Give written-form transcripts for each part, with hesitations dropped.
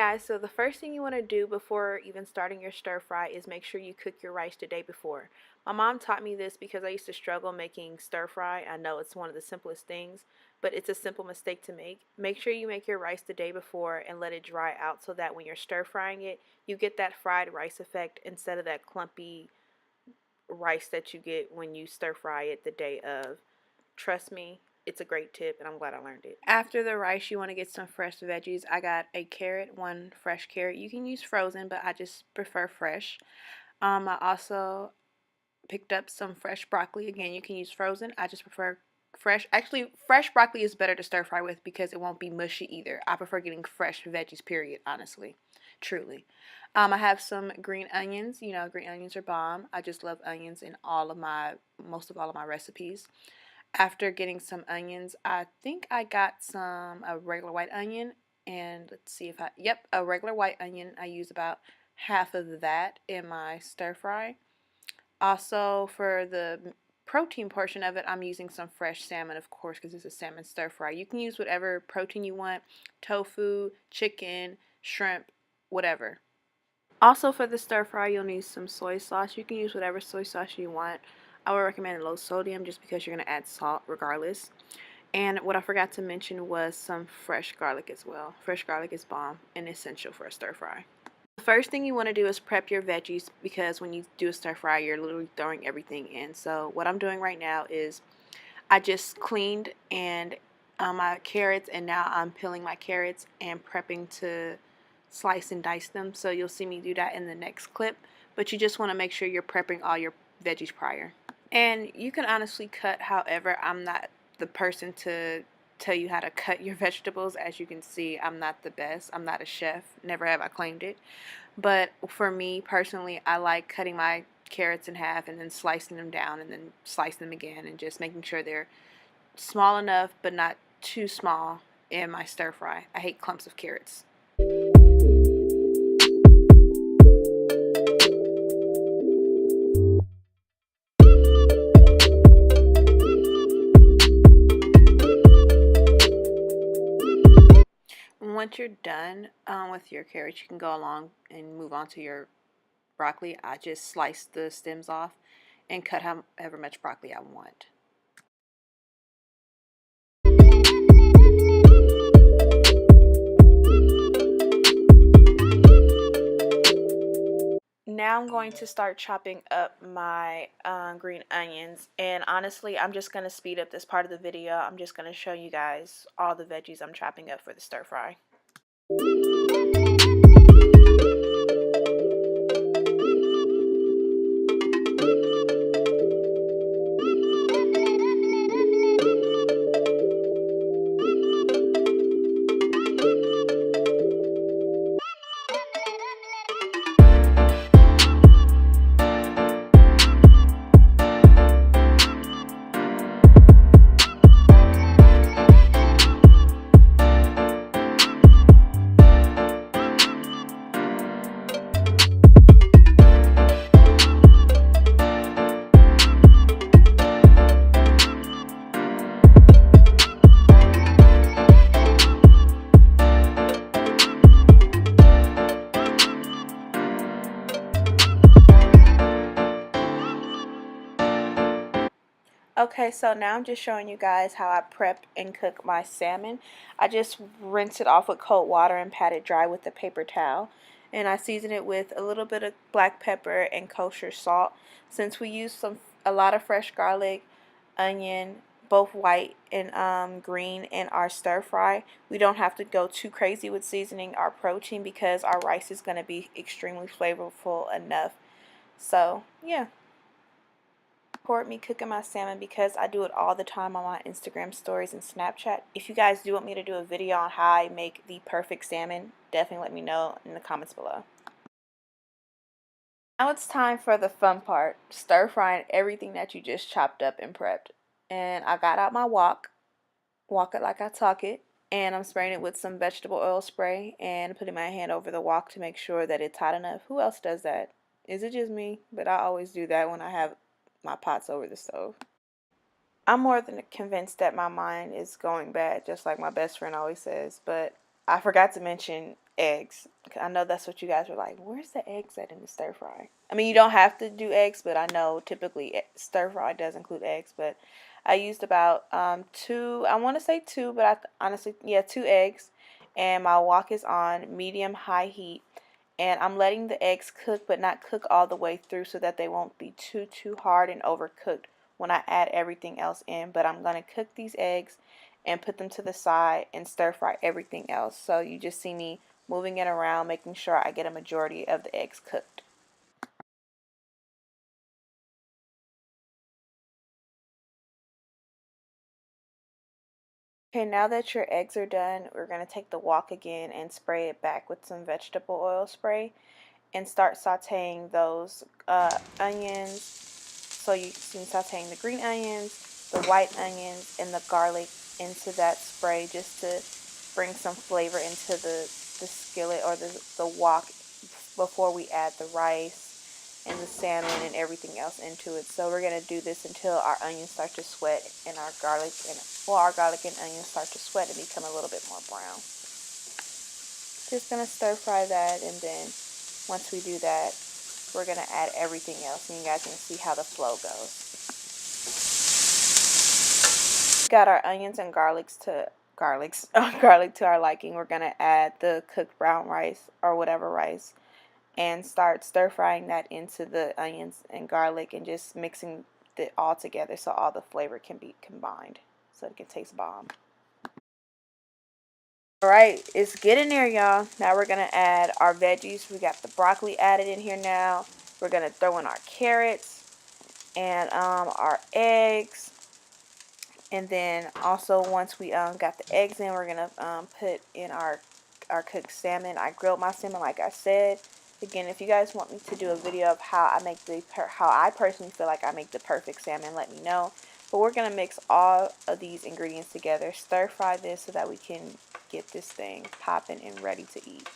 guys, so the first thing you want to do before even starting your stir fry is make sure you cook your rice the day before. My mom taught me this because I used to struggle making stir fry. I know it's one of the simplest things, but it's a simple mistake to make. Make sure you make your rice the day before and let it dry out so that when you're stir frying it, you get that fried rice effect instead of that clumpy rice that you get when you stir fry it the day of. Trust me, it's a great tip and I'm glad I learned it. After the rice, you want to get some fresh veggies. I got a carrot, one fresh carrot. You can use frozen, but I just prefer fresh. I also picked up some fresh broccoli. Again, you can use frozen. I just prefer fresh. Actually, fresh broccoli is better to stir fry with because it won't be mushy either. I prefer getting fresh veggies, period, honestly. Truly. I have some green onions. You know, green onions are bomb. I just love onions in most of all of my recipes. After getting some onions, I think I got a regular white onion, and let's see if a regular white onion. I use about half of that in my stir fry. Also, for the protein portion of it, I'm using some fresh salmon, of course, because it's a salmon stir fry. You can use whatever protein you want: tofu, chicken, shrimp, whatever. Also, for the stir fry, you'll need some soy sauce. You can use whatever soy sauce you want. I would recommend low sodium just because you're going to add salt regardless. And what I forgot to mention was some fresh garlic as well. Fresh garlic is bomb and essential for a stir fry. The first thing you want to do is prep your veggies because when you do a stir fry, you're literally throwing everything in. So what I'm doing right now is I just cleaned my carrots, and now I'm peeling my carrots and prepping to slice and dice them. So you'll see me do that in the next clip. But you just want to make sure you're prepping all your veggies prior. And you can honestly cut however. I'm not the person to tell you how to cut your vegetables. As you can see, I'm not the best. I'm not a chef. Never have I claimed it. But for me personally, I like cutting my carrots in half and then slicing them down and then slicing them again and just making sure they're small enough but not too small in my stir fry. I hate clumps of carrots. Once you're done with your carrots, you can go along and move on to your broccoli. I just slice the stems off and cut however much broccoli I want. Now I'm going to start chopping up my green onions, and honestly I'm just going to speed up this part of the video. I'm just going to show you guys all the veggies I'm chopping up for the stir fry. Okay, so now I'm just showing you guys how I prep and cook my salmon. I just rinse it off with cold water and pat it dry with a paper towel. And I season it with a little bit of black pepper and kosher salt. Since we use a lot of fresh garlic, onion, both white and green in our stir fry, we don't have to go too crazy with seasoning our protein because our rice is going to be extremely flavorful enough. So, yeah. Support me cooking my salmon because I do it all the time on my Instagram stories and Snapchat. If you guys do want me to do a video on how I make the perfect salmon, definitely let me know in the comments below. Now it's time for the fun part, stir frying everything that you just chopped up and prepped. And I got out my wok it like I talk it, and I'm spraying it with some vegetable oil spray and putting my hand over the wok to make sure that it's hot enough. Who else does that? Is it just me? But I always do that when I have my pots over the stove. I'm more than convinced that my mind is going bad, just like my best friend always says, but I forgot to mention eggs. I know that's what you guys were like, where's the eggs at in the stir fry? I mean, you don't have to do eggs, but I know typically stir fry does include eggs. But I used about two, I want to say two, but honestly, yeah, 2 eggs. And my wok is on medium-high heat. And I'm letting the eggs cook, but not cook all the way through so that they won't be too hard and overcooked when I add everything else in. But I'm going to cook these eggs and put them to the side and stir fry everything else. So you just see me moving it around, making sure I get a majority of the eggs cooked. Okay, now that your eggs are done, we're going to take the wok again and spray it back with some vegetable oil spray and start sauteing those onions. So you see me sauteing the green onions, the white onions, and the garlic into that spray just to bring some flavor into the skillet or the wok before we add the rice and the salmon and everything else into it. So we're going to do this until our onions start to sweat and our garlic and onions start to sweat and become a little bit more brown. Just going to stir fry that, and then once we do that, we're going to add everything else and you guys can see how the flow goes. Got our onions and garlic to our liking. We're going to add the cooked brown rice or whatever rice and start stir frying that into the onions and garlic and just mixing it all together so all the flavor can be combined so it can taste bomb. Alright, it's getting there, y'all. Now we're going to add our veggies. We got the broccoli added in here now. We're going to throw in our carrots and our eggs. And then also once we got the eggs in, we're going to put in our cooked salmon. I grilled my salmon like I said. Again, if you guys want me to do a video of how I personally feel like I make the perfect salmon, let me know. But we're going to mix all of these ingredients together, stir fry this so that we can get this thing popping and ready to eat.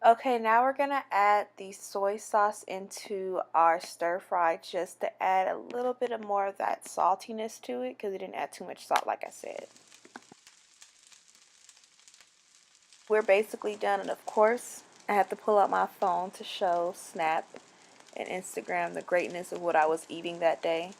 Okay, now we're going to add the soy sauce into our stir fry just to add a little bit of more of that saltiness to it because it didn't add too much salt like I said. We're basically done, and of course I have to pull out my phone to show Snap and Instagram the greatness of what I was eating that day.